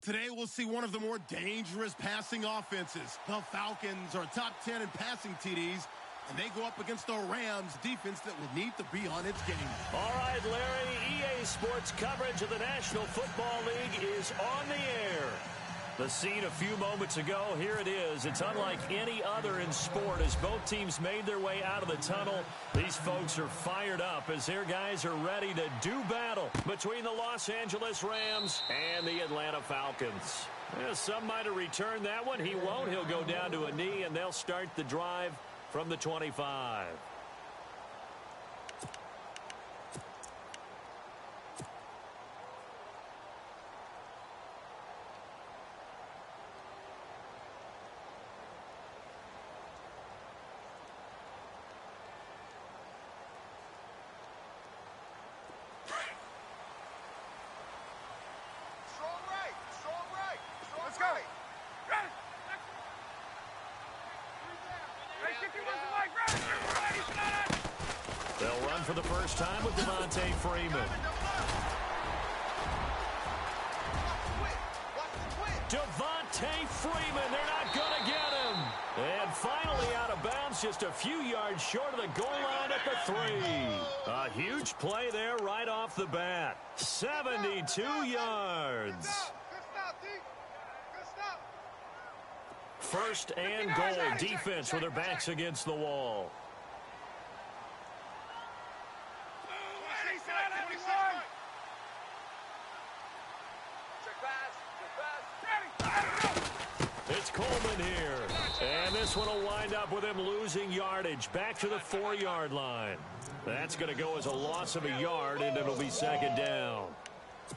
Today, we'll see one of the more dangerous passing offenses. The Falcons are top 10 in passing TDs, and they go up against the Rams defense that will need to be on its game. All right, Larry, EA Sports coverage of the National Football League is on the air. The scene a few moments ago, here it is. It's unlike any other in sport as both teams made their way out of the tunnel. These folks are fired up as their guys are ready to do battle between the Los Angeles Rams and the Atlanta Falcons. Some might have returned that one. He won't. He'll go down to a knee, and they'll start the drive from the 25. They'll run for the first time with Freeman. Freeman, they're not going to get him. And finally out of bounds, just a few yards short of the goal line at the 3. A huge play there right off the bat. 72 yards. First and goal, defense with their backs against the wall. It's Coleman here. And this one will wind up with him losing yardage back to the 4-yard line. That's going to go as a loss of a yard, and it'll be second down.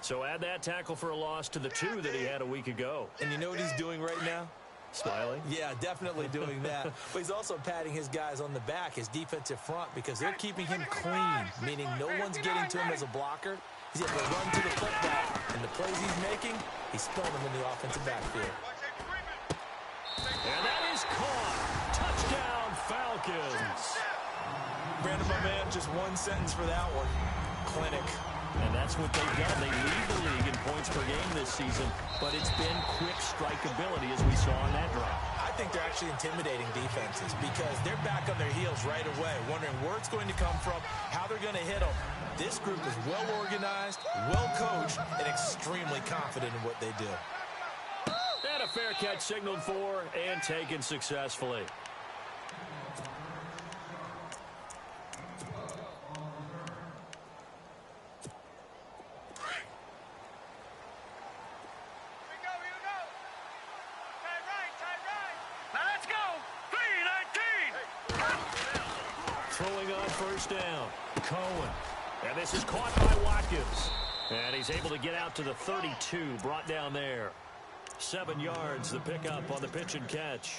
So add that tackle for a loss to the 2 that he had a week ago. And you know what he's doing right now? Smiling? Yeah, definitely doing that. But he's also patting his guys on the back, his defensive front, because they're keeping him clean, meaning no one's getting to him as a blocker. He's able to run to the football. And the plays he's making, he's throwing them in the offensive backfield. And that is caught. Touchdown, Falcons. Brandon, my man, just one sentence for that one. Clinic. And that's what they've done. They lead the league in points per game this season, but it's been quick strikeability as we saw on that drive. I think they're actually intimidating defenses because they're back on their heels right away, wondering where it's going to come from, how they're going to hit them. This group is well organized, well coached, and extremely confident in what they do. And a fair catch signaled for and taken successfully. Throwing on first down. Cohen. And this is caught by Watkins. And he's able to get out to the 32, brought down there. 7 yards, the pickup on the pitch and catch.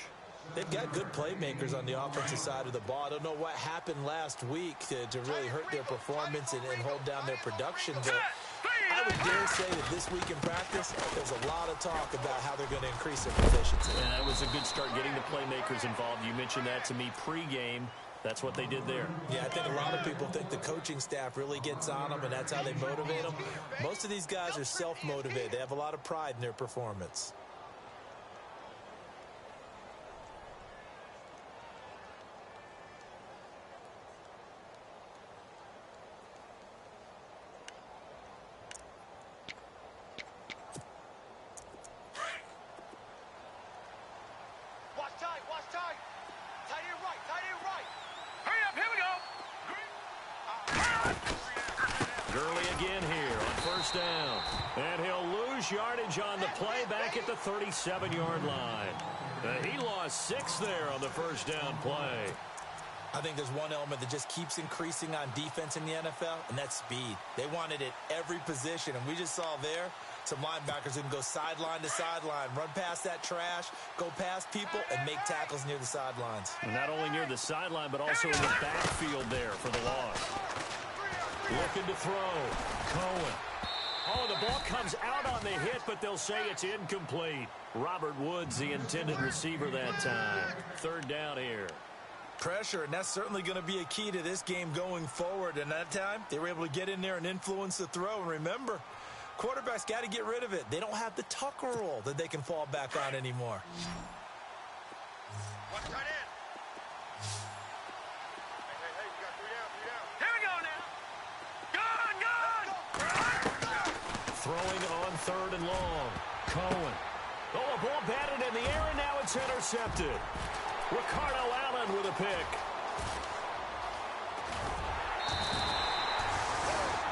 They've got good playmakers on the offensive side of the ball. I don't know what happened last week to really hurt their performance and hold down their production, but I would dare say that this week in practice, there's a lot of talk about how they're going to increase their efficiency. And that was a good start getting the playmakers involved. You mentioned that to me pregame. That's what they did there. Yeah, I think a lot of people think the coaching staff really gets on them, and that's how they motivate them. Most of these guys are self-motivated. They have a lot of pride in their performance. Down. And he'll lose yardage on the play back at the 37-yard line. He lost 6 there on the first down play. I think there's one element that just keeps increasing on defense in the NFL, and that's speed. They want it at every position, and we just saw there some linebackers who can go sideline to sideline, run past that trash, go past people, and make tackles near the sidelines. And not only near the sideline, but also in the backfield there for the loss. Looking to throw. Cohen. Oh, the ball comes out on the hit, but they'll say it's incomplete. Robert Woods, the intended receiver that time. Third down here. Pressure, and that's certainly going to be a key to this game going forward. And that time, they were able to get in there and influence the throw. And remember, Quarterbacks got to get rid of it. They don't have the tuck rule that they can fall back on anymore. Watch tight end. Hey, we got 3 down. Here we go now. Gone! Throwing on 3rd and long. Cohen. Oh, a ball batted in the air, and now it's intercepted. Ricardo Allen with a pick.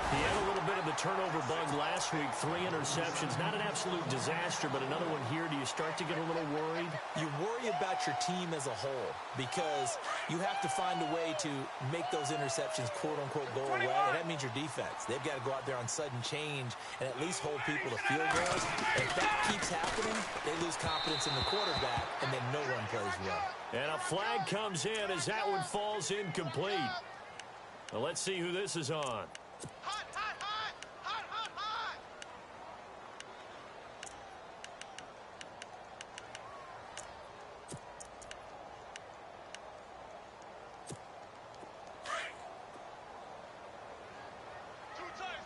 He had a little bit of the turnover bug last week. 3 interceptions. Not an absolute disaster, but another one here. Do you start to get a little worried? You worry about your team as a whole because you have to find a way to make those interceptions, quote-unquote, go away, and that means your defense. They've got to go out there on sudden change and at least hold people to field goals. And if that keeps happening, they lose confidence in the quarterback, and then no one plays well. And a flag comes in as that one falls incomplete. Well, let's see who this is on. Hot, hot, hot! Hot, hot, hot! Two times!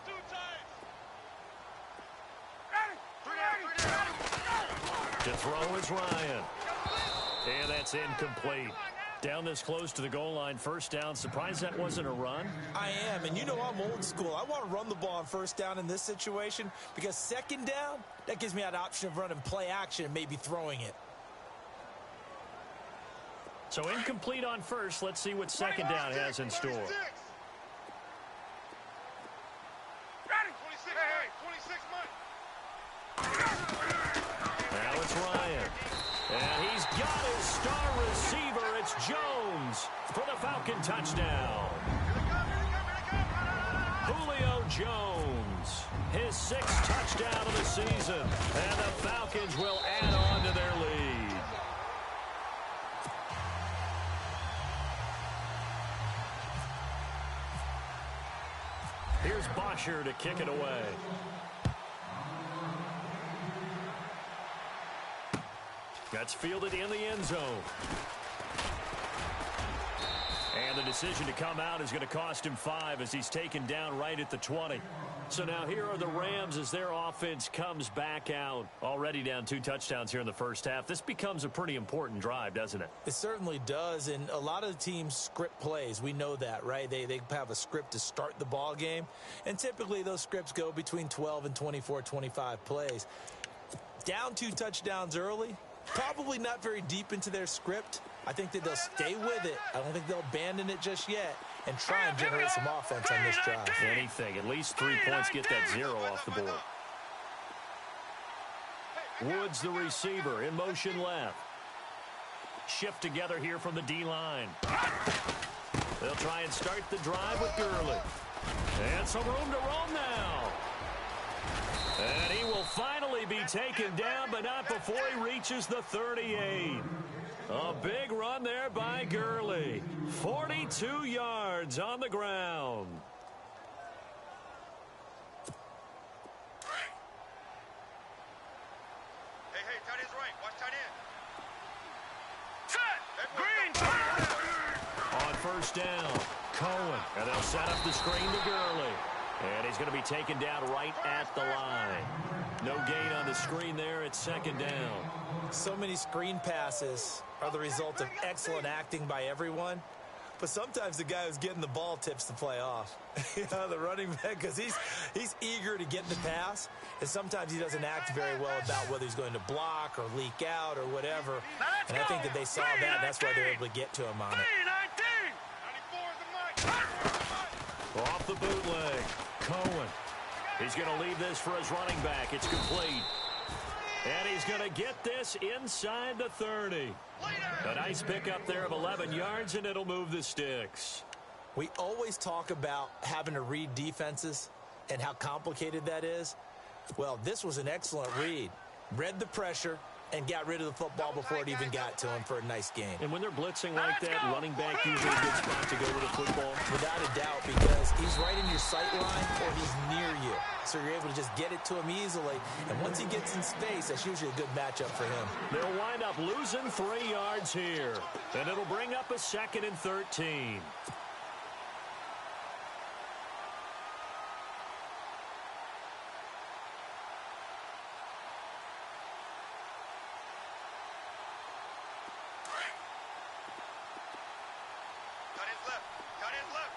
To throw is Ryan. And that's incomplete. Down this close to the goal line, 1st down. Surprised that wasn't a run? I am, and you know I'm old school. I want to run the ball on 1st down in this situation because 2nd down, that gives me that option of running play action and maybe throwing it. So incomplete on 1st. Let's see what 2nd down has in store. 26 months. Now it's Ryan. And he's got his star receiver. It's Jones for the Falcon touchdown. Julio Jones, his 6th touchdown of the season. And the Falcons will add on to their lead. Here's Bosher to kick it away. That's fielded in the end zone. And the decision to come out is going to cost him 5 as he's taken down right at the 20. So now here are the Rams as their offense comes back out. Already down 2 touchdowns here in the 1st half. This becomes a pretty important drive, doesn't it? It certainly does, and a lot of the teams script plays. We know that, right? They have a script to start the ball game, and typically those scripts go between 12 and 24, 25 plays. Down 2 touchdowns early, probably not very deep into their script. I think that they'll stay with it. I don't think they'll abandon it just yet and try and generate some offense on this drive. Anything. At least 3 points. Get that 0 off the board. Woods, the receiver, in motion left. Shift together here from the D-line. They'll try and start the drive with Gurley. And some room to roam now. And he will finally be taken down, but not before he reaches the 38. A big run there by Gurley. 42 yards on the ground. Hey, tight end's right. Watch tight end. Set! Green! On 1st down, Cohen. And they'll set up the screen to Gurley. And he's going to be taken down right at the line. No gain on the screen there. It's 2nd down. So many screen passes are the result of excellent acting by everyone. But sometimes the guy who's getting the ball tips the play off. The running back, because he's eager to get the pass. And sometimes he doesn't act very well about whether he's going to block or leak out or whatever. And I think that they saw that. And that's why they're able to get to him on it. 94 is the mic. Off the bootleg. Cohen. He's going to leave this for his running back. It's complete. And he's going to get this inside the 30. A nice pickup there of 11 yards, and it'll move the sticks. We always talk about having to read defenses and how complicated that is. Well, this was an excellent read. Read the pressure and got rid of the football before it even got to him for a nice game. And when they're blitzing like that, running back usually a good spot to go with the football. Without a doubt, because he's right in your sight line or he's near you. So you're able to just get it to him easily. And once he gets in space, that's usually a good matchup for him. They'll wind up losing 3 yards here. And it'll bring up a 2nd and 13. hands left.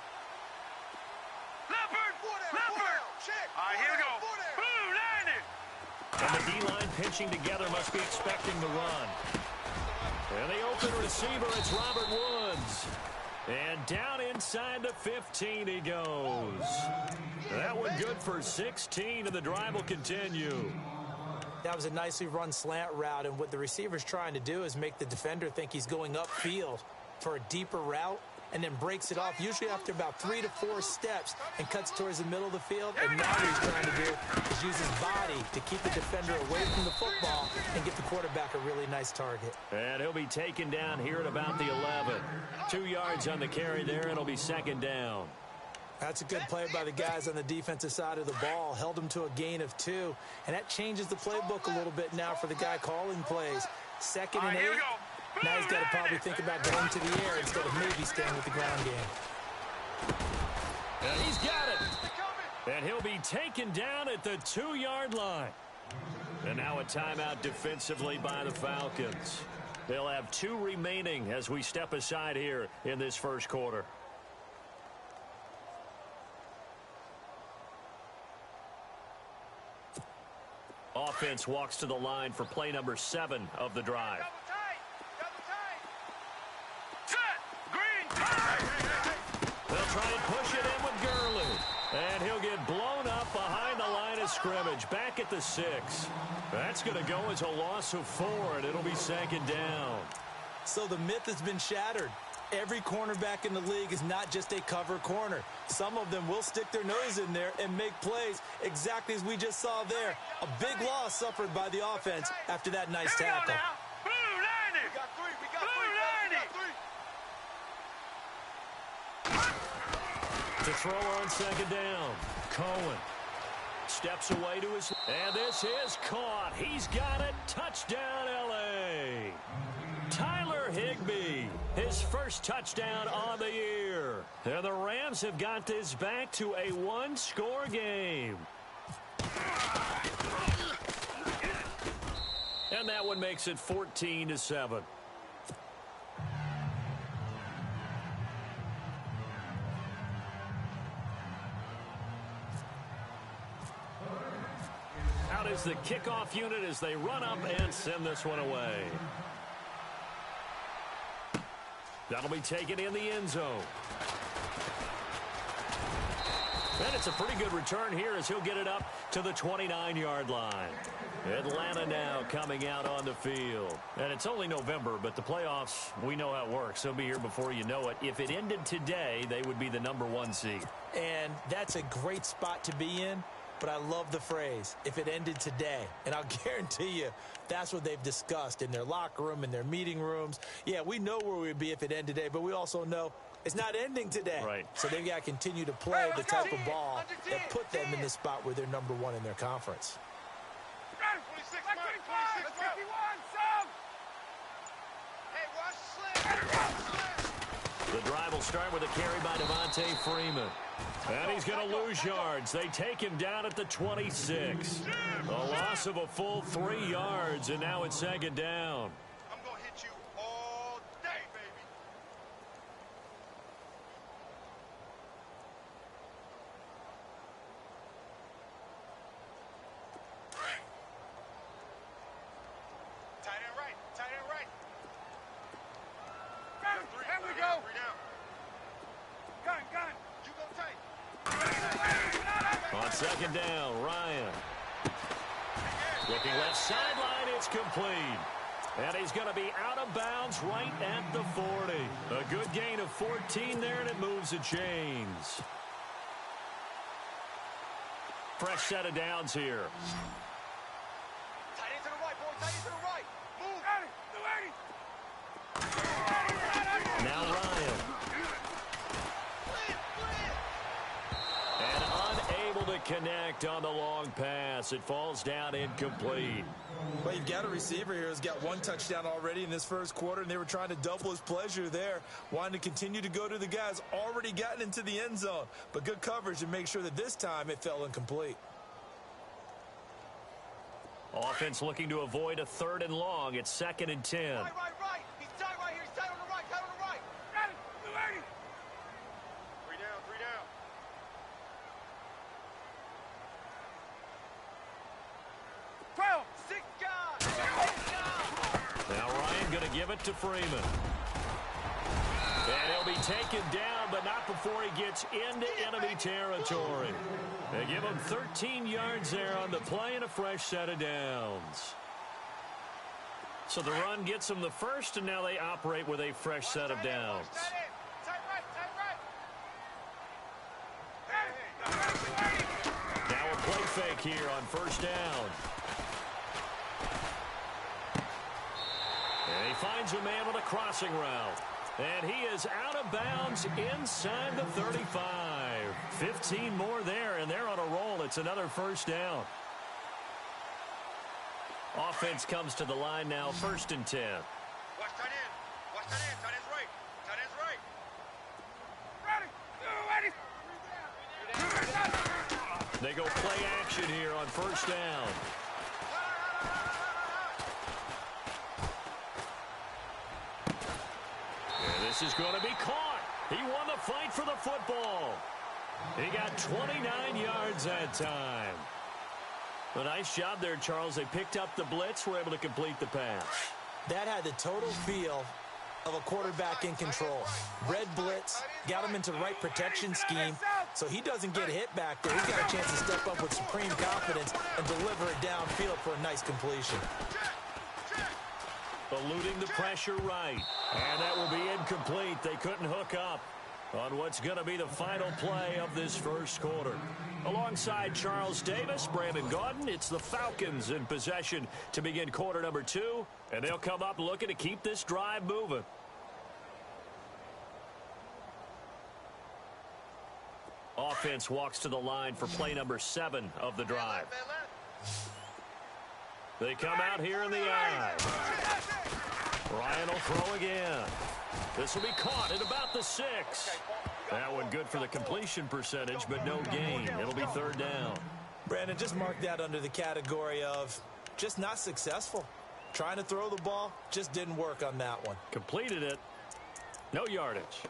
Leopard! Leopard! Check. All right, here we go. Blue, landed! And the D-line pinching together must be expecting the run. And the open receiver, it's Robert Woods. And down inside the 15 he goes. That one good for 16, and the drive will continue. That was a nicely run slant route, and what the receiver's trying to do is make the defender think he's going upfield for a deeper route, and then breaks it off, usually after about 3 to 4 steps, and cuts towards the middle of the field. And now what he's trying to do is use his body to keep the defender away from the football and give the quarterback a really nice target. And he'll be taken down here at about the 11. 2 yards on the carry there, and it'll be second down. That's a good play by the guys on the defensive side of the ball. Held him to a gain of 2, and that changes the playbook a little bit now for the guy calling plays. Second and 8. Now he's got to probably think about going to the air instead of maybe staying with the ground game. And he's got it. And he'll be taken down at the 2-yard line. And now a timeout defensively by the Falcons. They'll have 2 remaining as we step aside here in this first quarter. Offense walks to the line for play number 7 of the drive. They'll try and push it in with Gurley. And he'll get blown up behind the line of scrimmage. Back at the 6. That's going to go as a loss of 4, and it'll be second down. So the myth has been shattered. Every cornerback in the league is not just a cover corner. Some of them will stick their nose in there and make plays exactly as we just saw there. A big loss suffered by the offense after that nice tackle. Blue, landed! We got 3. We got Blue, 3. We got 3. To throw on second down, Cohen steps away to his... And this is caught. He's got it. Touchdown, L.A. Tyler Higbee, his first touchdown on the year. And the Rams have got this back to a 1-score game. And that one makes it 14-7. Out is the kickoff unit as they run up and send this one away. That'll be taken in the end zone. And it's a pretty good return here as he'll get it up to the 29-yard line. Atlanta now coming out on the field. And it's only November, but the playoffs, we know how it works. They'll be here before you know it. If it ended today, they would be the number 1 seed. And that's a great spot to be in. But I love the phrase, if it ended today. And I'll guarantee you, that's what they've discussed in their locker room, in their meeting rooms. Yeah, we know where we'd be if it ended today, but we also know it's not ending today. Right. So they've got to continue to play the type of ball that put them in this spot where they're number 1 in their conference. 26 miles. 26 miles. Hey, watch the slam. The drive will start with a carry by Devontae Freeman. And he's going to lose yards. They take him down at the 26. A loss of a full 3 yards, and now it's second down. I'm going to hit you all day, baby. Tight end right. Tight end right. Here we go. 3 down. Gun. You go tight. On second down, Ryan. Looking left sideline, it's complete. And he's going to be out of bounds right at the 40. A good gain of 14 there, and it moves the chains. Fresh set of downs here. Tight end to the right, boy. Tight end to the right. Move. Now Ryan. And unable to connect on the long pass. It falls down incomplete. Well, you've got a receiver here who's got 1 touchdown already in this first quarter, and they were trying to double his pleasure there, wanting to continue to go to the guys already gotten into the end zone. But good coverage to make sure that this time it fell incomplete. Offense looking to avoid a 3rd and long. It's 2nd and 10. Right. He's tight right here. He's tight on the right. Tight on the right. going to give it to Freeman. And he'll be taken down, but not before he gets into enemy territory. They give him 13 yards there on the play and a fresh set of downs. So the run gets them the first, and now they operate with a fresh set of downs. Now a play fake here on first down. And he finds a man with a crossing route. And he is out of bounds inside the 35. 15 more there, and they're on a roll. It's another first down. Offense comes to the line now, 1st and 10. Watch tight end. Watch tight end. Tight end's right. Tight end's right. They go play action here on first down. And this is going to be caught. He won the fight for the football. He got 29 yards that time. A nice job there, Charles. They picked up the blitz, were able to complete the pass. That had the total feel of a quarterback in control. Red blitz, got him into the right protection scheme, so he doesn't get hit back there. He's got a chance to step up with supreme confidence and deliver it downfield for a nice completion. Eluding the pressure right. And that will be incomplete. They couldn't hook up on what's going to be the final play of this first quarter. Alongside Charles Davis, Brandon Gaudin, it's the Falcons in possession to begin quarter number 2. And they'll come up looking to keep this drive moving. Offense walks to the line for play number 7 of the drive. They come out here in the eye. Ryan will throw again. This will be caught at about the 6. That one good for the completion percentage, but no gain. It'll be 3rd down. Brandon, just mark that under the category of just not successful. Trying to throw the ball, just didn't work on that one. Completed it. No yardage.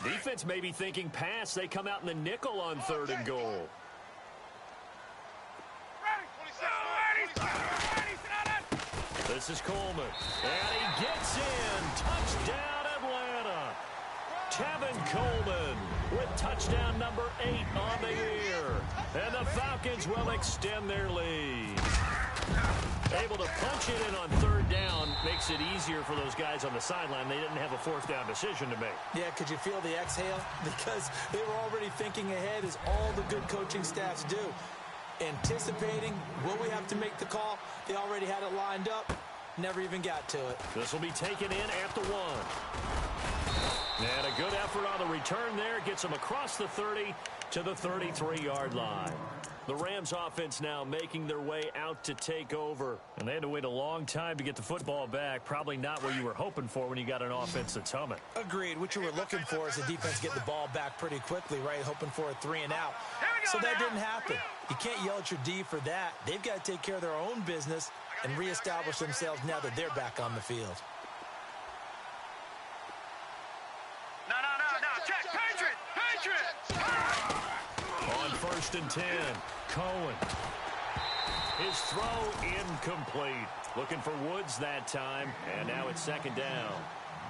Defense may be thinking pass. They come out in the nickel on 3rd and goal. This is Coleman. And he gets in. Touchdown, Atlanta. Tevin Coleman with touchdown number 8 on the year. And the Falcons will extend their lead. Able to punch it in on 3rd down makes it easier for those guys on the sideline. They didn't have a 4th down decision to make. Yeah, could you feel the exhale? Because they were already thinking ahead, as all the good coaching staffs do. Anticipating, will we have to make the call? They already had it lined up. Never even got to it. This will be taken in at the 1. And a good effort on the return there. Gets them across the 30 to the 33-yard line. The Rams offense now making their way out to take over. And they had to wait a long time to get the football back. Probably not what you were hoping for when you got an offense that's humming. Agreed. What you were looking for is the defense get the ball back pretty quickly, right? Hoping for a 3 and out. So that didn't happen. You can't yell at your D for that. They've got to take care of their own business and reestablish themselves now that they're back on the field. No. Check. Patriot. On 1st and 10, Cohen. His throw incomplete. Looking for Woods that time, and now it's 2nd down.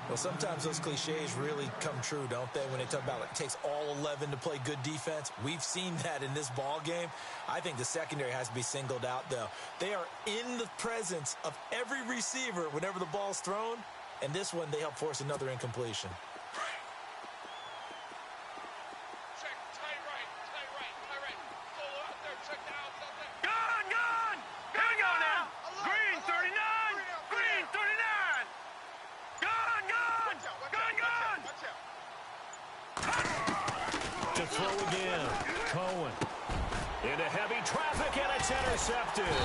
Well, sometimes those cliches really come true, don't they? When they talk about, like, it takes all 11 to play good defense. We've seen that in this ball game. I think the secondary has to be singled out, though. They are in the presence of every receiver whenever the ball's thrown, and this one they help force another incompletion. Throw again. Cohen. Into heavy traffic, and it's intercepted.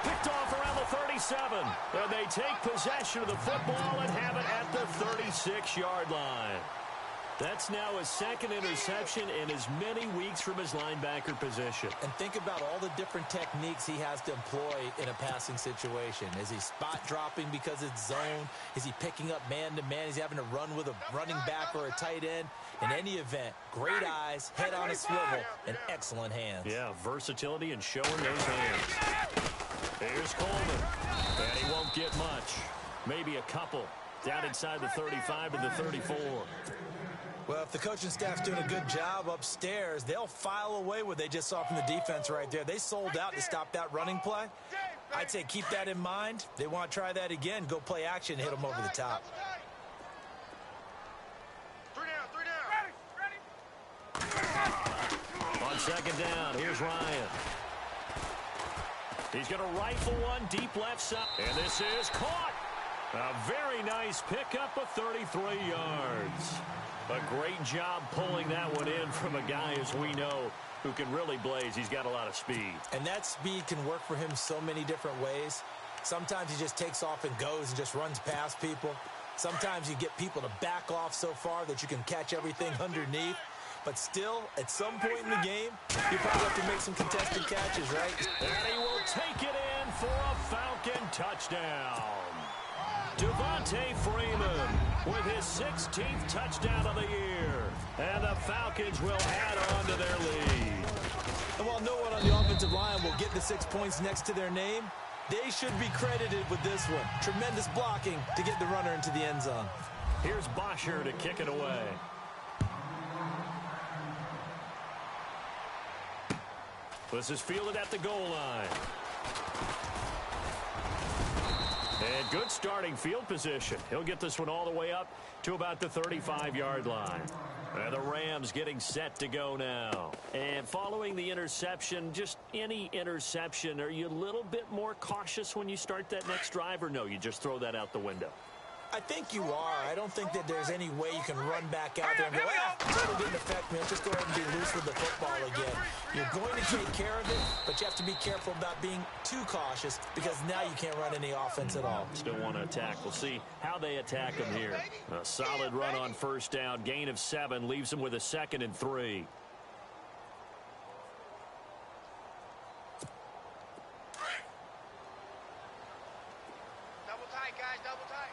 Picked off around the 37. And they take possession of the football and have it at the 36-yard line. That's now his second interception in as many weeks from his linebacker position. And think about all the different techniques he has to employ in a passing situation. Is he spot dropping because it's zone? Is he picking up man-to-man? Is he having to run with a running back or a tight end? In any event, great eyes, head on a swivel, and excellent hands. Yeah, versatility and showing those hands. Here's Coleman. And he won't get much. Maybe a couple. Down inside the 35 and the 34. Well, if the coaching staff's doing a good job upstairs, they'll file away what they just saw from the defense right there. They sold out to stop that running play. I'd say keep that in mind. They want to try that again. Go play action and hit them over the top. On second down, here's Ryan. He's going to rifle one deep left side. And this is caught. A very nice pickup of 33 yards. A great job pulling that one in from a guy, as we know, who can really blaze. He's got a lot of speed. And that speed can work for him so many different ways. Sometimes he just takes off and goes and just runs past people. Sometimes you get people to back off so far that you can catch everything underneath. But still, at some point in the game, you probably have to make some contested catches, right? And he will take it in for a Falcon touchdown. Devontae Freeman with his 16th touchdown of the year. And the Falcons will add on to their lead. And while no one on the offensive line will get the 6 points next to their name, they should be credited with this one. Tremendous blocking to get the runner into the end zone. Here's Bosher to kick it away. This is fielded at the goal line. And good starting field position. He'll get this one all the way up to about the 35-yard line. And the Rams getting set to go now. And following the interception, just any interception, are you a little bit more cautious when you start that next drive, or no, you just throw that out the window? I think you are. I don't think that there's any way you can run back out there and go, it didn't affect me. Let's just go ahead and be loose with the football again. You're going to take care of it, but you have to be careful about being too cautious because now you can't run any offense at all. Still want to attack. We'll see how they attack him here. A solid run on first down. Gain of 7 leaves him with a 2nd and 3. Double tight, guys, double tight.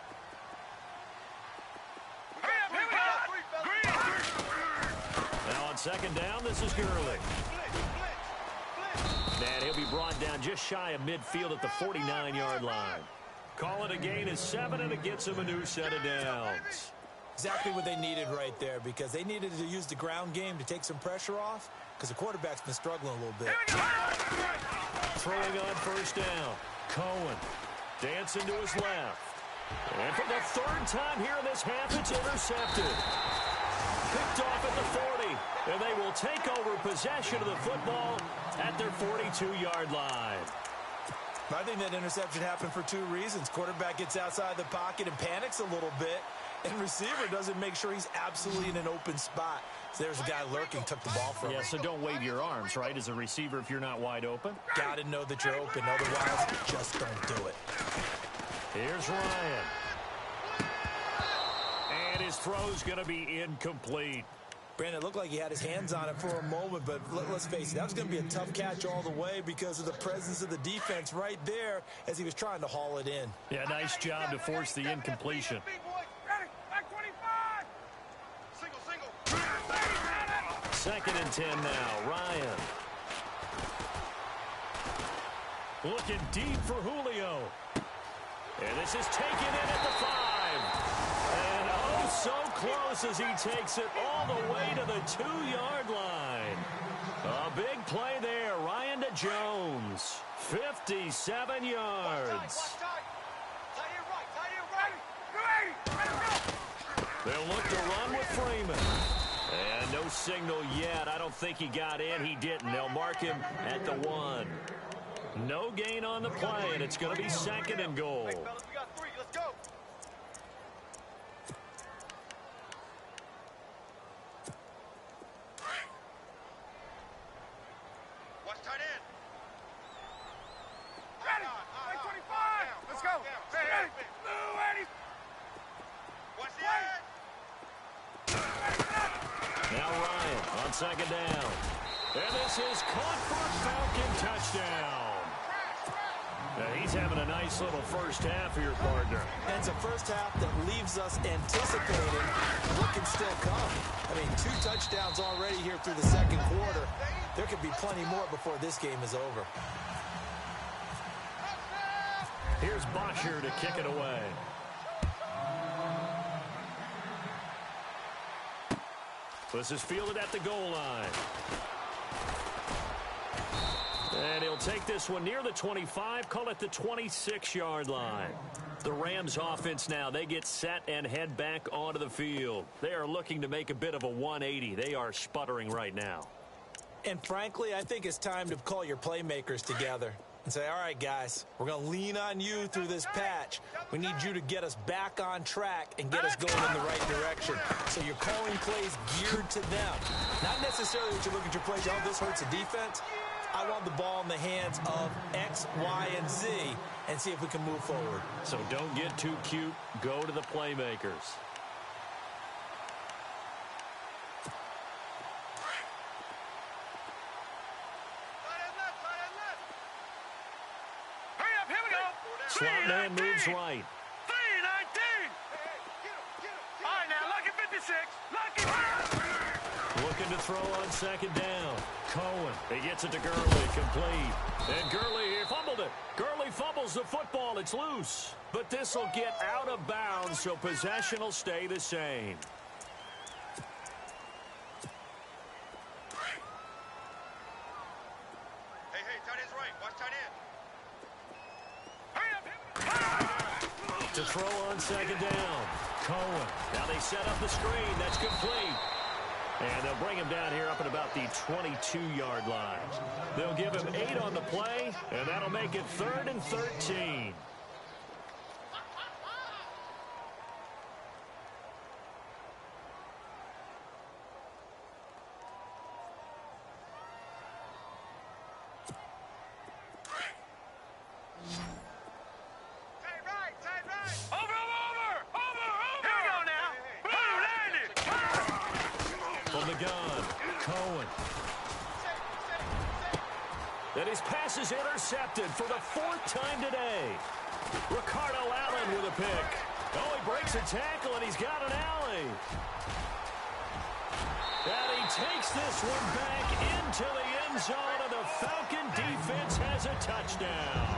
Now on second down, this is Gurley. And he'll be brought down just shy of midfield at the 49-yard line. Call it a gain of 7, and it gets him a new set of downs. Exactly what they needed right there because they needed to use the ground game to take some pressure off because the quarterback's been struggling a little bit. Throwing on first down. Cohen dancing to his left. And for the 3rd time here in this half, it's intercepted. Picked off at the 40, and they will take over possession of the football at their 42-yard line. I think that interception happened for 2 reasons. Quarterback gets outside the pocket and panics a little bit, and receiver doesn't make sure he's absolutely in an open spot. So there's a guy lurking, took the ball from him. Yeah, so don't wave your arms, right, as a receiver if you're not wide open. Got to know that you're open. Otherwise, just don't do it. Here's Ryan. And his throw's going to be incomplete. Brandon, it looked like he had his hands on it for a moment, but let's face it, that was going to be a tough catch all the way because of the presence of the defense right there as he was trying to haul it in. Yeah, nice job to force the incompletion. Second and 10 now. Ryan. Looking deep for Julio. And this is taken in at the 5. And oh, so close as he takes it all the way to the 2-yard line. A big play there. Ryan to Jones. 57 yards. They'll look to run with Freeman. And no signal yet. I don't think he got in. He didn't. They'll mark him at the 1. No gain on the play, and it's going to be 2nd and goal. Hey, fellas, we got 3. Let's go. Watch tight end. Ready. 25. Let's go. Ready. Blue, ready. Watch the end. Now Ryan on second down. And this is caught for a Falcon touchdown. He's having a nice little first half here, partner. And it's a first half that leaves us anticipating what can still come. I mean, 2 touchdowns already here through the second quarter. There could be plenty more before this game is over. Here's Bosher to kick it away. This is fielded at the goal line. And he'll take this one near the 25, call it the 26-yard line. The Rams offense now, they get set and head back onto the field. They are looking to make a bit of a 180. They are sputtering right now. And frankly, I think it's time to call your playmakers together and say, all right, guys, we're going to lean on you through this patch. We need you to get us back on track and get us going in the right direction. So you're calling plays geared to them. Not necessarily that you look at your plays, oh, this hurts the defense. I want the ball in the hands of X, Y, and Z and see if we can move forward. So don't get too cute. Go to the playmakers. Slot man moves right. 3-19. All right, now, lucky 56. Lucky. Looking to throw on second down. Cohen. He gets it to Gurley. Complete. And Gurley fumbled it. Gurley fumbles the football. It's loose. But this will get out of bounds, so possession will stay the same. Hey, tight end's right. Watch tight end. To throw on second down. Cohen. Now they set up the screen. That's complete. And they'll bring him down here up at about the 22-yard line. They'll give him 8 on the play, and that'll make it 3rd and 13. And his pass is intercepted for the 4th time today. Ricardo Allen with a pick. Oh, he breaks a tackle, and he's got an alley. And he takes this one back into the end zone, and the Falcon defense has a touchdown.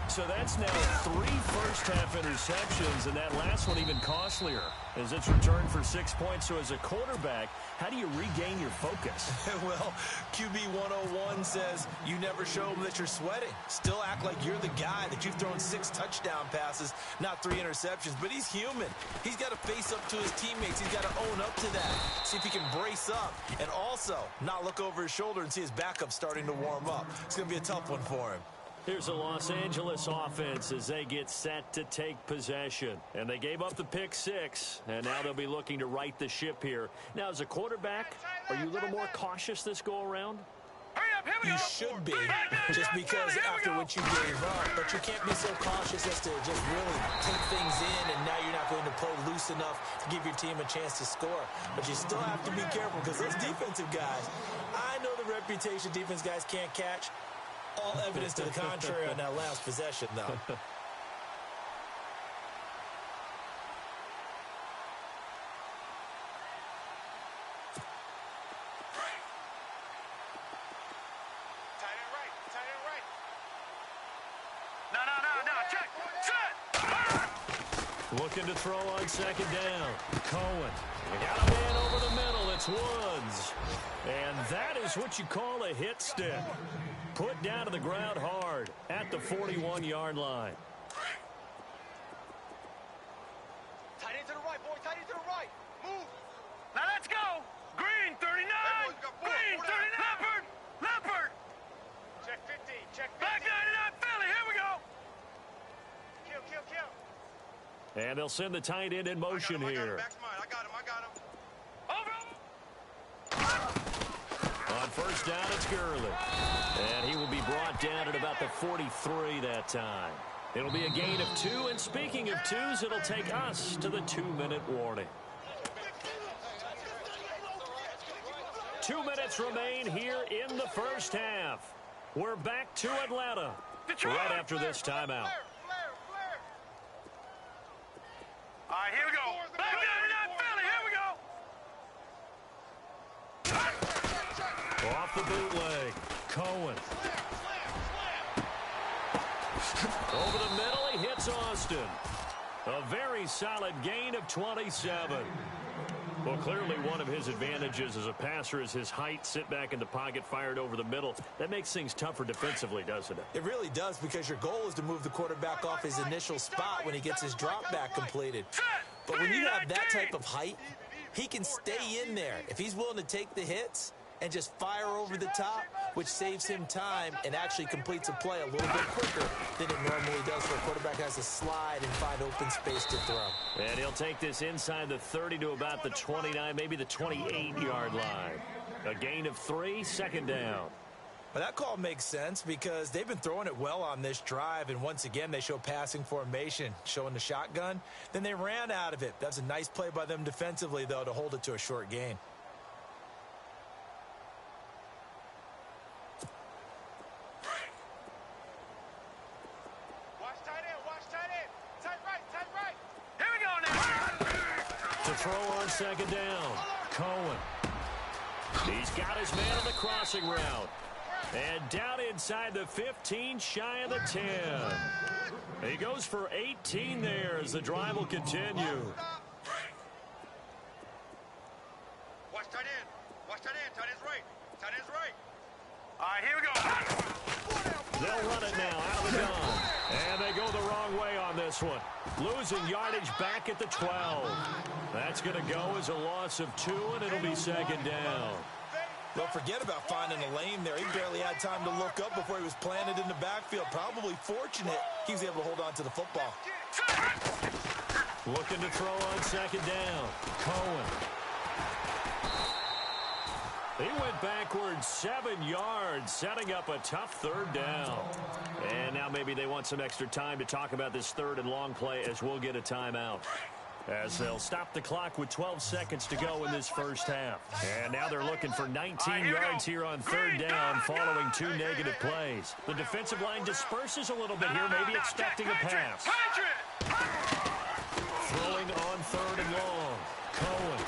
So that's now 3 first-half interceptions, and that last one even costlier as it's returned for 6 points. So as a quarterback, how do you regain your focus? Well, QB 101 says you never show them that you're sweating. Still act like you're the guy, that you've thrown 6 touchdown passes, not 3 interceptions. But he's human. He's got to face up to his teammates. He's got to own up to that. See if he can brace up and also not look over his shoulder and see his backup starting to warm up. It's going to be a tough one for him. Here's the Los Angeles offense as they get set to take possession. And they gave up the pick 6, and now they'll be looking to right the ship here. Now, as a quarterback, are you a little more cautious this go-around? You should be, just because after what you gave up. But you can't be so cautious as to just really take things in, and now you're not going to play loose enough to give your team a chance to score. But you still have to be careful, because those defensive guys, I know the reputation defense guys can't catch. All evidence to the contrary on that last possession, though. Tight end right. No, check. Set. Looking to throw on second down. Cohen. We got a man over the middle. It's Woods. And that is what you call a hit stick. Put down to the ground hard at the 41-yard line. Tight end to the right, boy. Tight end to the right. Move. Now let's go. Green 39. Green 39. Leopard. Check 15. Check 15. Back 99 Philly. Here we go. Kill. And they'll send the tight end in motion here. Back's mine. I got him. Over. On first down, it's Gurley. And he will be brought down at about the 43 that time. It'll be a gain of 2. And speaking of 2s, it'll take us to the 2-minute warning. 2 minutes remain here in the first half. We're back to Atlanta right after this timeout. All right, here we go. Back down in that Philly. Here we go. Off the bootleg. Cohen. Over the middle, he hits Austin. A very solid gain of 27. Well, clearly one of his advantages as a passer is his height. Sit back in the pocket, fired over the middle. That makes things tougher defensively, doesn't it? It really does, because your goal is to move the quarterback off his initial spot when he gets his drop back completed. But when you have that type of height, he can stay in there. If he's willing to take the hits and just fire over the top, which saves him time and actually completes a play a little bit quicker than it normally does, so a quarterback has to slide and find open space to throw. And he'll take this inside the 30 to about the 29, maybe the 28-yard line. A gain of 3, second down. Well, that call makes sense because they've been throwing it well on this drive, and once again they show passing formation, showing the shotgun. Then they ran out of it. That's a nice play by them defensively, though, to hold it to a short gain. Throw on second down. Cohen. He's got his man on the crossing route. And down inside the 15, shy of the 10. He goes for 18 there as the drive will continue. Watch tight end. Watch tight end. Tight end's right. Tight end's right. All right, here we go. They'll run it now out of the gun. And they go the wrong way on this one. Losing yardage back at the 12. That's going to go as a loss of 2, and it'll be second down. Don't forget about finding a lane there. He barely had time to look up before he was planted in the backfield. Probably fortunate he was able to hold on to the football. Looking to throw on second down. Cohen. He went backwards 7 yards, setting up a tough third down. And now maybe they want some extra time to talk about this third and long play as we'll get a timeout. As they'll stop the clock with 12 seconds to go in this first half. And now they're looking for 19 yards here on third down following 2 negative plays. The defensive line disperses a little bit here, maybe expecting a pass. Throwing on third and long. Cohen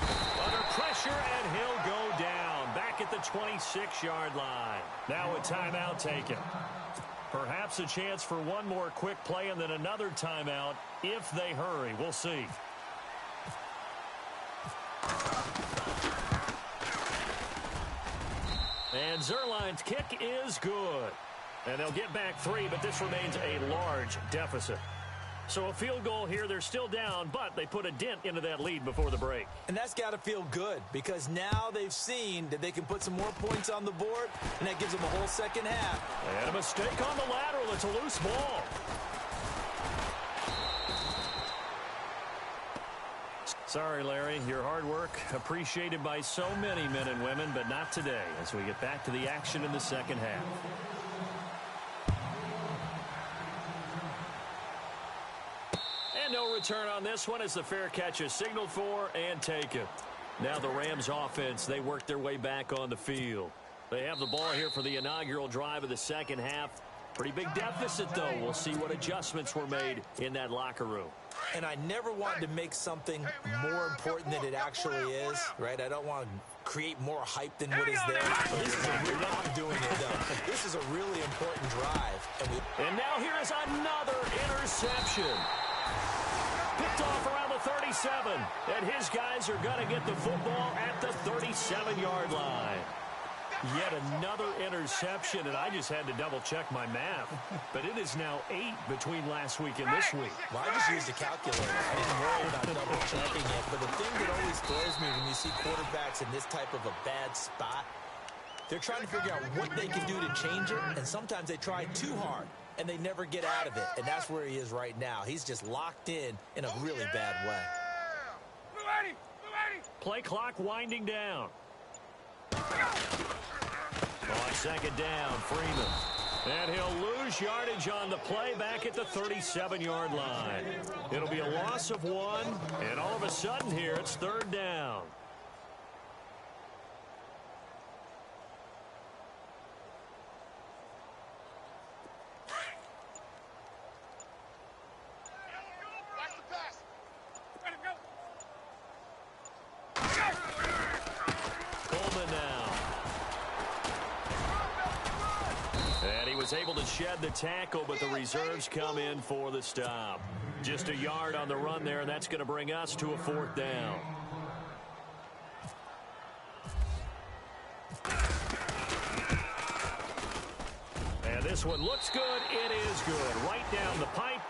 under pressure, and he'll go down back at the 26-yard line. Now a timeout taken. Perhaps a chance for one more quick play and then another timeout if they hurry. We'll see. And Zerline's kick is good. And they'll get back 3, but this remains a large deficit. So a field goal here, they're still down, but they put a dent into that lead before the break. And that's got to feel good because now they've seen that they can put some more points on the board, and that gives them a whole second half. And a mistake on the lateral. It's a loose ball. Sorry, Larry. Your hard work appreciated by so many men and women, but not today as we get back to the action in the second half. And no return on this one as the fair catch is signaled for and taken. Now the Rams offense, they work their way back on the field. They have the ball here for the inaugural drive of the second half. Pretty big deficit, though. We'll see what adjustments were made in that locker room. And I never wanted to make something more important than it actually is, right? I don't want to create more hype than what is there. This is a really, I'm doing it, though. This is a really important drive. And now here is another interception. Picked off around the 37. And his guys are going to get the football at the 37-yard line. Yet another interception, and I just had to double-check my math. But it is now 8 between last week and this week. Well, I just used a calculator. I didn't worry about double-checking it. But the thing that always throws me when you see quarterbacks in this type of a bad spot, they're trying to figure out what they can do to change it, and sometimes they try too hard, and they never get out of it. And that's where he is right now. He's just locked in a really bad way. Play clock winding down. On second down, Freeman. And he'll lose yardage on the play back at the 37-yard line. It'll be a loss of 1, and all of a sudden here it's third down. was able to shed the tackle, but the reserves come in for the stop. Just a yard on the run there, and that's going to bring us to a 4th down. And this one looks good. It is good. Right down the pipe.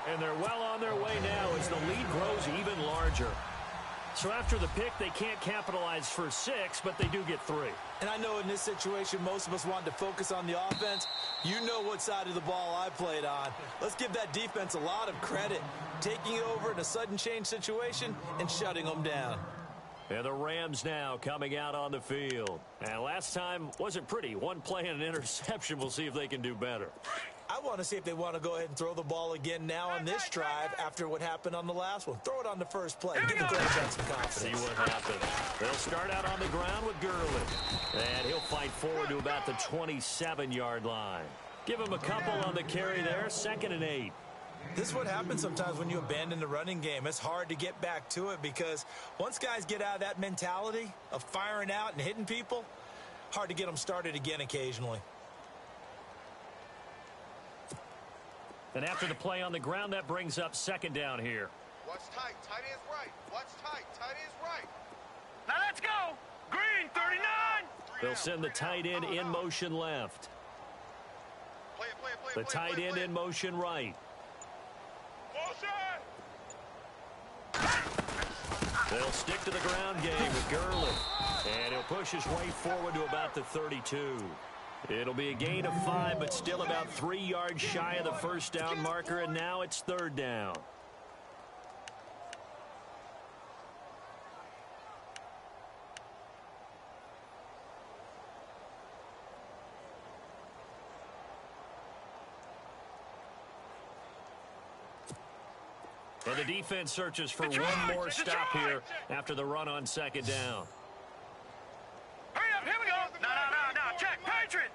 And they're well on their way now as the lead grows even larger. So after the pick, they can't capitalize for 6, but they do get 3. And I know in this situation, most of us wanted to focus on the offense. You know what side of the ball I played on. Let's give that defense a lot of credit, taking it over in a sudden change situation and shutting them down. And the Rams now coming out on the field. And last time wasn't pretty. One play and an interception. We'll see if they can do better. I want to see if they want to go ahead and throw the ball again now on this drive after what happened on the last one. Throw it on the first play. Give the quarterback some confidence. See what happens. They'll start out on the ground with Gurley. And he'll fight forward to about the 27-yard line. Give him a couple on the carry there. 2nd and 8. This is what happens sometimes when you abandon the running game. It's hard to get back to it because once guys get out of that mentality of firing out and hitting people, hard to get them started again occasionally. And after the play on the ground, that brings up 2nd down here. Watch tight. Tight end's right. Watch tight. Tight end's right. Now let's go. Green, 39. They'll send the tight end in motion left. The tight end in motion right. They'll stick to the ground game with Gurley. And he'll push his way forward to about the 32. It'll be a gain of 5, but still about 3 yards shy of the 1st down marker, and now it's 3rd down. And the defense searches for one more stop here after the run on 2nd down. Hurry up, here we go. No, check. Patriot.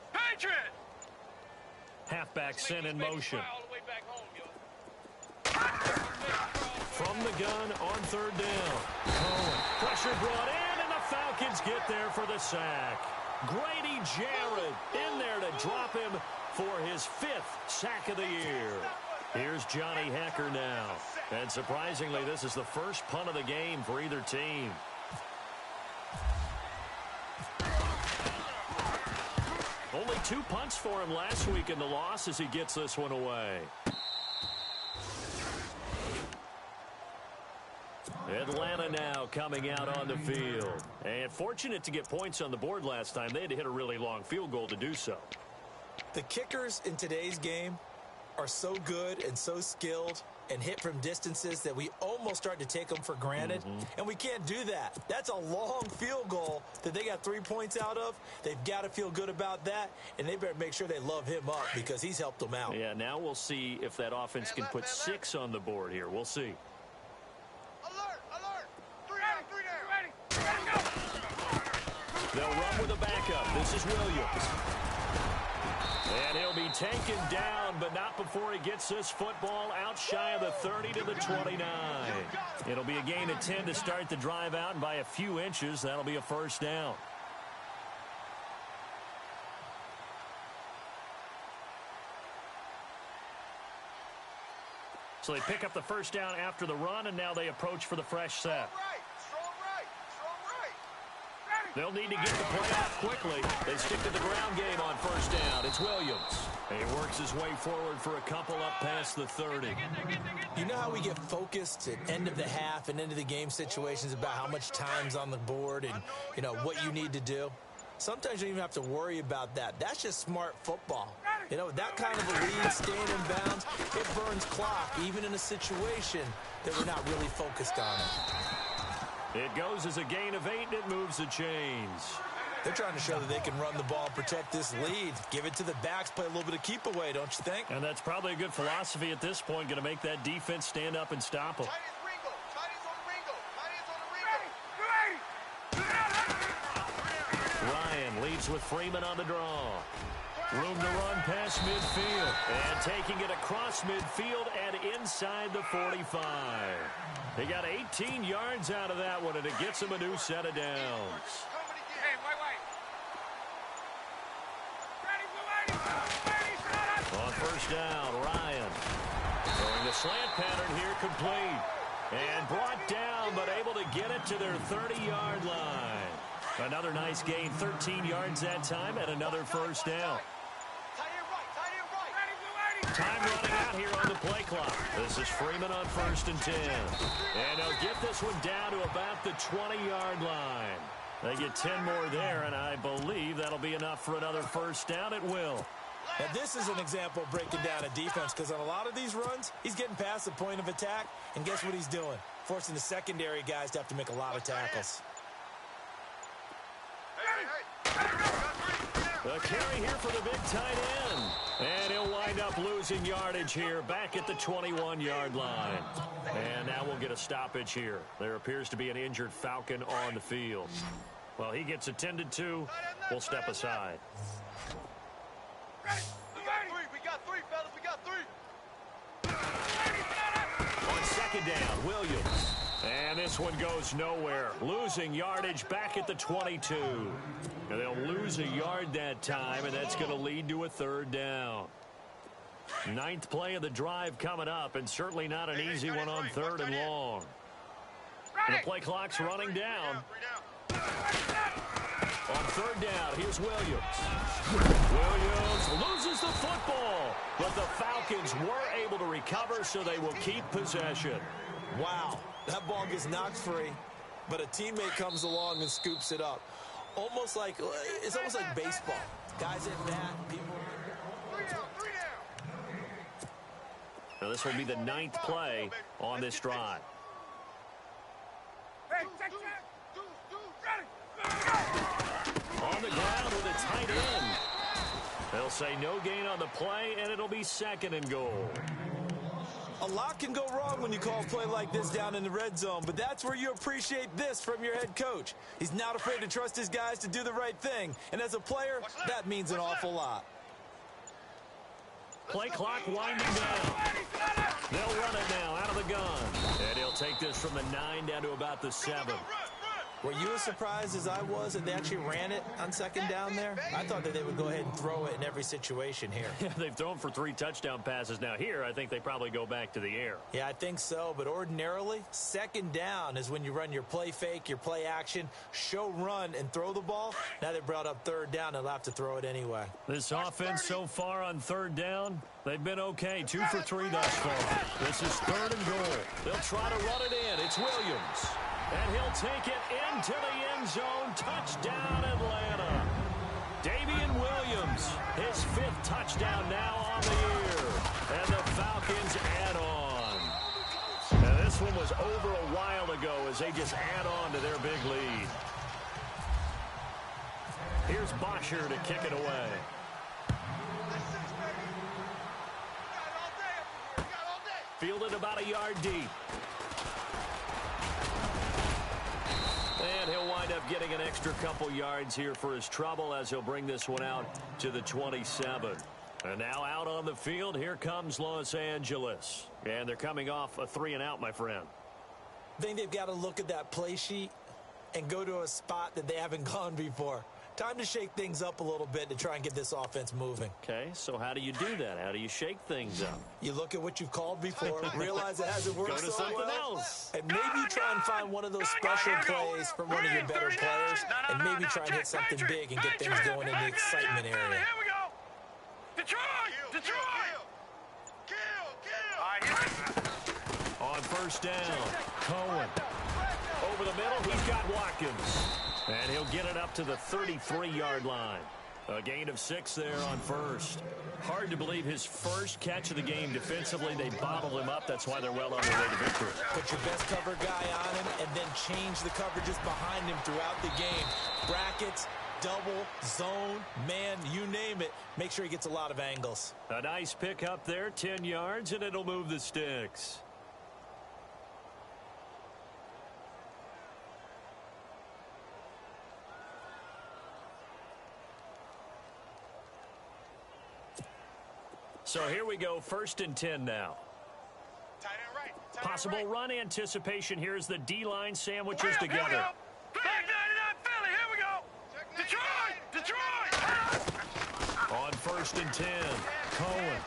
Halfback sent in motion. From the gun on 3rd down. Cohen. Pressure brought in, and the Falcons get there for the sack. Grady Jarrett in there to drop him for his 5th sack of the year. Here's Johnny Hecker now. And surprisingly, this is the first punt of the game for either team. Only 2 punts for him last week in the loss as he gets this one away. Atlanta now coming out on the field. And fortunate to get points on the board last time. They had to hit a really long field goal to do so. The kickers in today's game are so good and so skilled and hit from distances that we almost start to take them for granted. And we can't do that. That's a long field goal that they got 3 points out of. They've got to feel good about that, and they better make sure they love him up because he's helped them out. Yeah, now we'll see if that offense can put 6 on the board here. We'll see. Alert. 3 down. Go. They'll run with a backup. This is Williams. And he'll be taken down, but not before he gets this football out shy of the 30 to the 29. It'll be a gain of 10 to start the drive out, and by a few inches, that'll be a 1st down. So they pick up the 1st down after the run, and now they approach for the fresh set. Strong right. They'll need to get the play off quickly. They stick to the ground game on 1st down. It's Williams. And he works his way forward for a couple up past the 30. You know how we get focused at end of the half and into the game situations about how much time's on the board and, you know, what you need to do? Sometimes you don't even have to worry about that. That's just smart football. You know, that kind of a lead, staying in bounds, it burns clock, even in a situation that we're not really focused on it. It goes as a gain of 8, and it moves the chains. They're trying to show that they can run the ball and protect this lead. Give it to the backs, play a little bit of keep away, don't you think? And that's probably a good philosophy at this point, going to make that defense stand up and stop them. Ryan leads with Freeman on the draw. Room to run past midfield. And taking it across midfield and inside the 45. He got 18 yards out of that one, and it gets him a new set of downs. Hey, wait. Ready. first down. Ryan throwing the slant pattern here, complete. And brought down, but able to get it to their 30-yard line. Another nice gain, 13 yards that time, and another first down. Time running out here on the play clock. This is Freeman on 1st and 10. And they'll get this one down to about the 20-yard line. They get 10 more there, and I believe that'll be enough for another first down. It will. Now, this is an example of breaking down a defense, because on a lot of these runs, he's getting past the point of attack, and guess what he's doing? Forcing the secondary guys to have to make a lot of tackles. The carry here for the big tight end. And he'll wind up losing yardage here back at the 21-yard line. And now we'll get a stoppage here. There appears to be an injured Falcon on the field. Well, he gets attended to. We'll step aside. We got three, fellas. We got three. On second down, Williams. And this one goes nowhere. Losing yardage back at the 22. And they'll lose a yard that time, and that's going to lead to a third down. 9th play of the drive coming up, and certainly not an easy one on 3rd and long. And the play clock's running down. On 3rd down, here's Williams. Williams loses the football, but the Falcons were able to recover, so they will keep possession. Wow, that ball gets knocked free, but a teammate comes along and scoops it up. It's almost like baseball. Guys at bat, people. Now this will be the 9th play on this drive. On the ground with a tight end. They'll say no gain on the play, and it'll be 2nd and goal. A lot can go wrong when you call a play like this down in the red zone, but that's where you appreciate this from your head coach. He's not afraid to trust his guys to do the right thing, and as a player, that means an awful lot. Play clock winding down. They'll run it now out of the gun. And he'll take this from the 9 down to about the 7. Were you as surprised as I was that they actually ran it on 2nd down there? I thought that they would go ahead and throw it in every situation here. Yeah, they've thrown for 3 touchdown passes. Now here, I think they probably go back to the air. Yeah, I think so. But ordinarily, 2nd down is when you run your play fake, your play action, show run, and throw the ball. Now they brought up 3rd down. They'll have to throw it anyway. This offense so far on 3rd down, they've been okay. 2 for 3 thus far. This is 3rd and goal. They'll try to run it in. It's Williams. And he'll take it into the end zone. Touchdown, Atlanta. Davian Williams, his 5th touchdown now on the year. And the Falcons add on. Now, this one was over a while ago as they just add on to their big lead. Here's Bosher to kick it away. Fielded about a yard deep. And he'll wind up getting an extra couple yards here for his trouble as he'll bring this one out to the 27. And now out on the field, here comes Los Angeles. And they're coming off a 3-and-out, my friend. I think they've got to look at that play sheet and go to a spot that they haven't gone before. Time to shake things up a little bit to try and get this offense moving. Okay, so how do you do that? How do you shake things up? You look at what you've called before, realize it hasn't worked Go to so something well, else. and maybe try and find one of those special plays from one of your better players, and maybe try and hit something big and get things going in the excitement area. Here we go. Detroit! Kill! On 1st down, Cohen. Over the middle, he's got Watkins. And he'll get it up to the 33-yard line. A gain of 6 there on 1st. Hard to believe his first catch of the game defensively. They bottled him up. That's why they're well on their way to victory. Put your best cover guy on him and then change the coverages behind him throughout the game. Brackets, double, zone, man, you name it. Make sure he gets a lot of angles. A nice pick up there, 10 yards, and it'll move the sticks. So here we go, 1st and 10 now. Possible run anticipation. Here's the D-line sandwiches together. Back 99 Philly, here we go. Detroit! On 1st and 10, Cohen.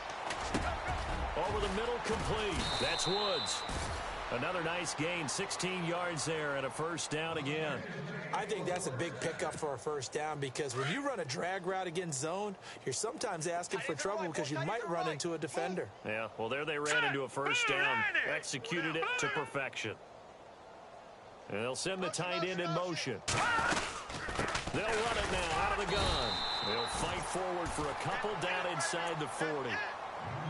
Over the middle, complete. That's Woods. Another nice gain, 16 yards there and a first down again. I think that's a big pickup for a first down because when you run a drag route against zone, you're sometimes asking for trouble because you might run into a defender. Yeah, well, there they ran into a first down. Executed it to perfection. And they'll send the tight end in motion. They'll run it now out of the gun. They'll fight forward for a couple down inside the 40.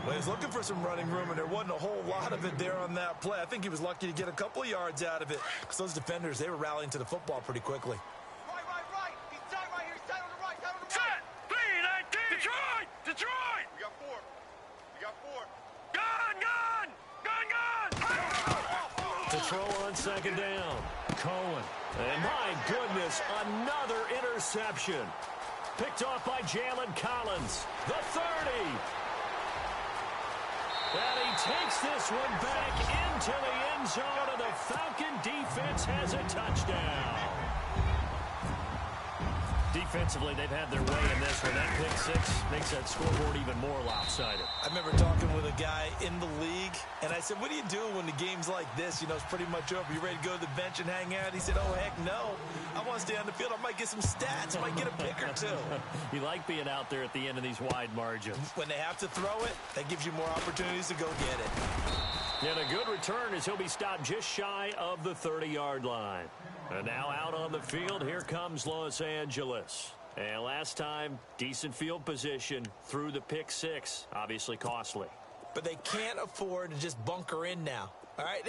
Well, he's looking for some running room, and there wasn't a whole lot of it there on that play. I think he was lucky to get a couple of yards out of it because those defenders, they were rallying to the football pretty quickly. Right. He's tight right here. He's tight on the right. Set! B-19! Detroit! We got four. Gun! To throw on second down. Cohen. And my goodness, another interception. Picked off by Jalen Collins. The 30. And he takes this one back into the end zone, and the Falcon defense has a touchdown. Defensively, they've had their way in this one. That pick six makes that scoreboard even more lopsided. I remember talking with a guy in the league, and I said, what do you do when the game's like this? You know, it's pretty much over. You ready to go to the bench and hang out? He said, oh, heck no. I want to stay on the field. I might get some stats. I might get a pick or two. You like being out there at the end of these wide margins. When they have to throw it, that gives you more opportunities to go get it. And a good return as he'll be stopped just shy of the 30-yard line. And now out on the field, here comes Los Angeles. And last time, decent field position through the pick six. Obviously costly. But they can't afford to just bunker in now. All right,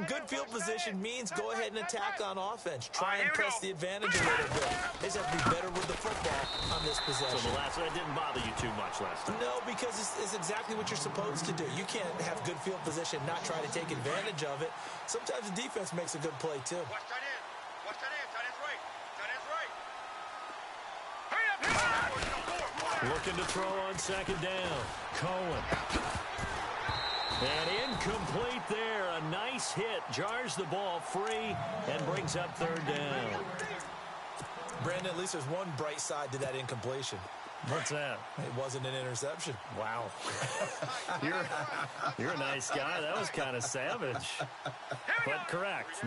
good field position means go ahead and attack on offense. Try and press the advantage a little bit. They just have to be better with the football on this possession. So that didn't bother you too much last time? No, because it's exactly what you're supposed to do. You can't have good field position and not try to take advantage of it. Sometimes the defense makes a good play, too. Watch tight end. Tight end's right. Looking to throw on second down. Cohen. And incomplete there. A nice hit. Jars the ball free and brings up third down. Brandon, at least there's one bright side to that incompletion. What's that? It wasn't an interception. Wow. You're a nice guy. That was kind of savage. But correct.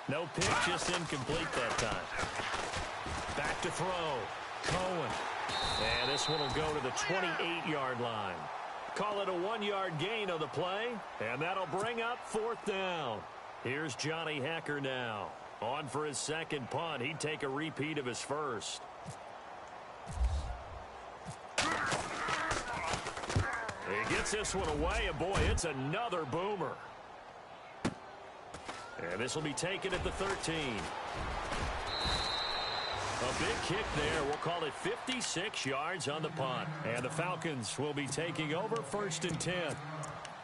No pick, just incomplete that time. Back to throw. Cohen. And this one will go to the 28-yard line. Call it a 1-yard gain on the play, and that'll bring up fourth down. Here's Johnny Hecker now. On for his second punt. He'd take a repeat of his first. He gets this one away, and boy, it's another boomer. And this will be taken at the 13. A big kick there. We'll call it 56 yards on the punt. And the Falcons will be taking over 1st and 10.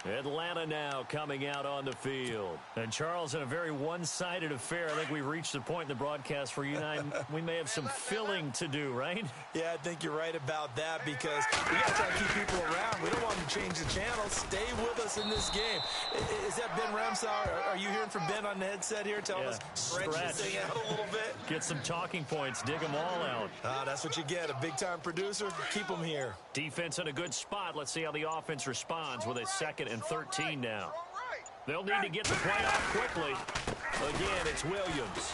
Atlanta now coming out on the field. And Charles, in a very one-sided affair, I think we've reached the point in the broadcast where you and I, we may have some filling to do, right? Yeah, I think you're right about that because we got to try to keep people around. We don't want them to change the channel. Stay with us in this game. Is that Ben Ramsauer? Are you hearing from Ben on the headset here? Tell us, stretch this thing out a little bit. Get some talking points. Dig them all out. That's what you get. A big-time producer. Keep them here. Defense in a good spot. Let's see how the offense responds with a 2nd and 13 now. They'll need to get the play off quickly. Again, it's Williams.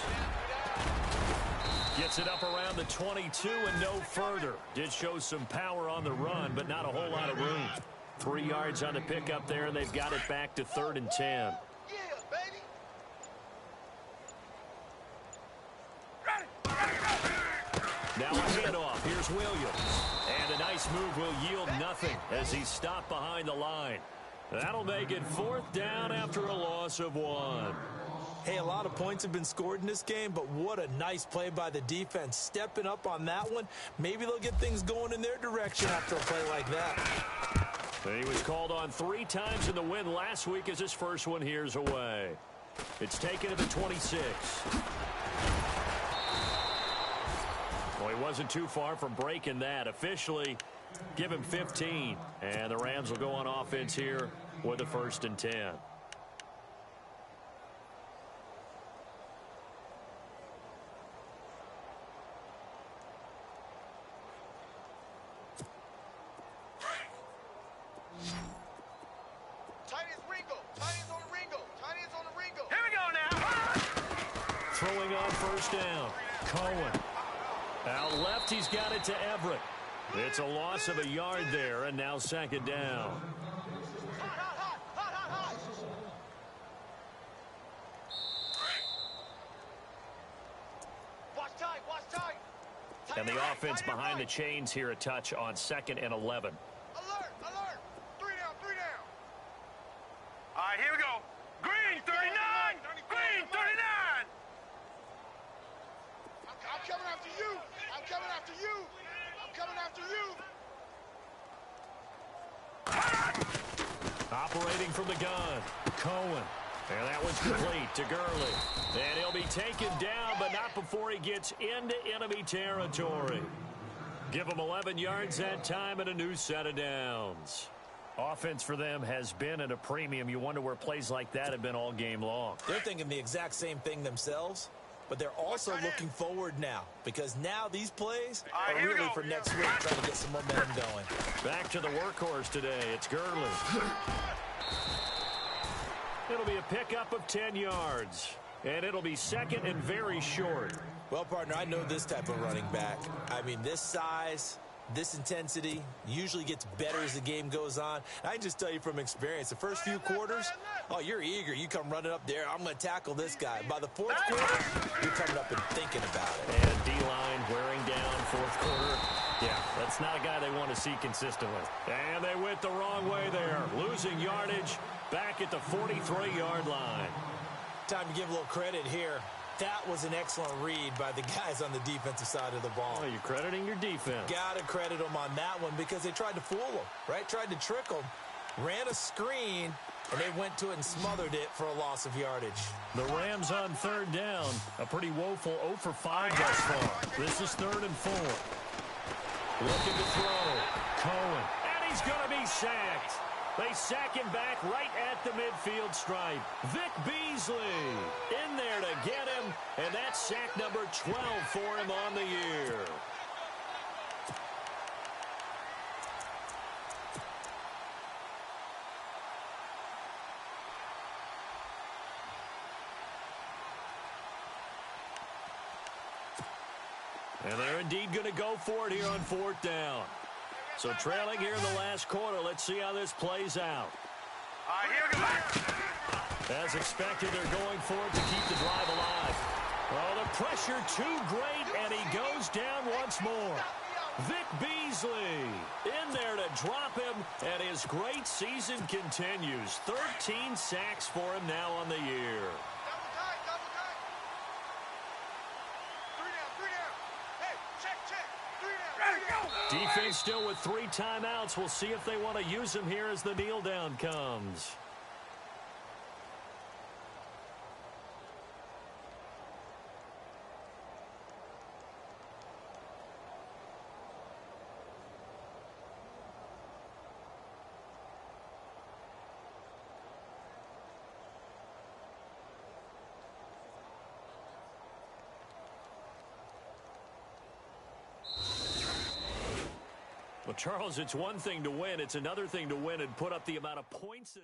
Gets it up around the 22 and no further. Did show some power on the run, but not a whole lot of room. 3 yards on the pickup there, and they've got it back to 3rd and 10. Now a handoff. Here's Williams. And a nice move will yield nothing as he's stopped behind the line. That'll make it 4th down after a loss of 1. Hey, a lot of points have been scored in this game, but what a nice play by the defense. Stepping up on that one, maybe they'll get things going in their direction after a play like that. He was called on 3 times in the win last week as his first one here's away. It's taken to the 26. Well, he wasn't too far from breaking that. Officially, give him 15. And the Rams will go on offense here with a 1st and 10. throwing on first down. Cohen. Out left, he's got it to Everett. It's a loss of a yard there, and now second down. And the offense behind the chains here a touch on 2nd and 11. Alert! Alert! 3 down, 3 down. All right, here we go. Green 39! Green 39! I'm coming after you! I'm coming after you! I'm coming after you! Operating from the gun, Cohen. And that was complete to Gurley. And he'll be taken down, but not before he gets into enemy territory. Give him 11 yards that time and a new set of downs. Offense for them has been at a premium. You wonder where plays like that have been all game long. They're thinking the exact same thing themselves, but they're also looking forward now, because now these plays are really for next week, trying to get some momentum going. Back to the workhorse today. It's Gurley. It'll be a pickup of 10 yards, and it'll be second and very short. Well, partner, I know this type of running back. I mean, this size, this intensity usually gets better as the game goes on. I can just tell you from experience, the first few quarters, oh, you're eager. You come running up there, I'm going to tackle this guy. By the fourth quarter, you're coming up and thinking about it. And D-line wearing down fourth quarter. Yeah, that's not a guy they want to see consistently. And they went the wrong way there, losing yardage back at the 43-yard line. Time to give a little credit here. That was an excellent read by the guys on the defensive side of the ball. Oh, you're crediting your defense. Got to credit them on that one because they tried to fool them, right? Tried to trick them, ran a screen, and they went to it and smothered it for a loss of yardage. The Rams on third down. A pretty woeful 0 for 5 thus far. This is 3rd and 4. Looking to throw. Cohen. And he's going to be sacked. They sack him back right at the midfield stripe. Vic Beasley in there to get him, and that's sack number 12 for him on the year. And they're indeed going to go for it here on 4th down. So trailing here in the last quarter. Let's see how this plays out. All right, here we go. As expected, they're going for it to keep the drive alive. Oh, the pressure too great, and he goes down once more. Vic Beasley in there to drop him, and his great season continues. 13 sacks for him now on the year. Defense still with 3 timeouts. We'll see if they want to use them here as the kneel down comes. Well, Charles, it's one thing to win. It's another thing to win and put up the amount of points that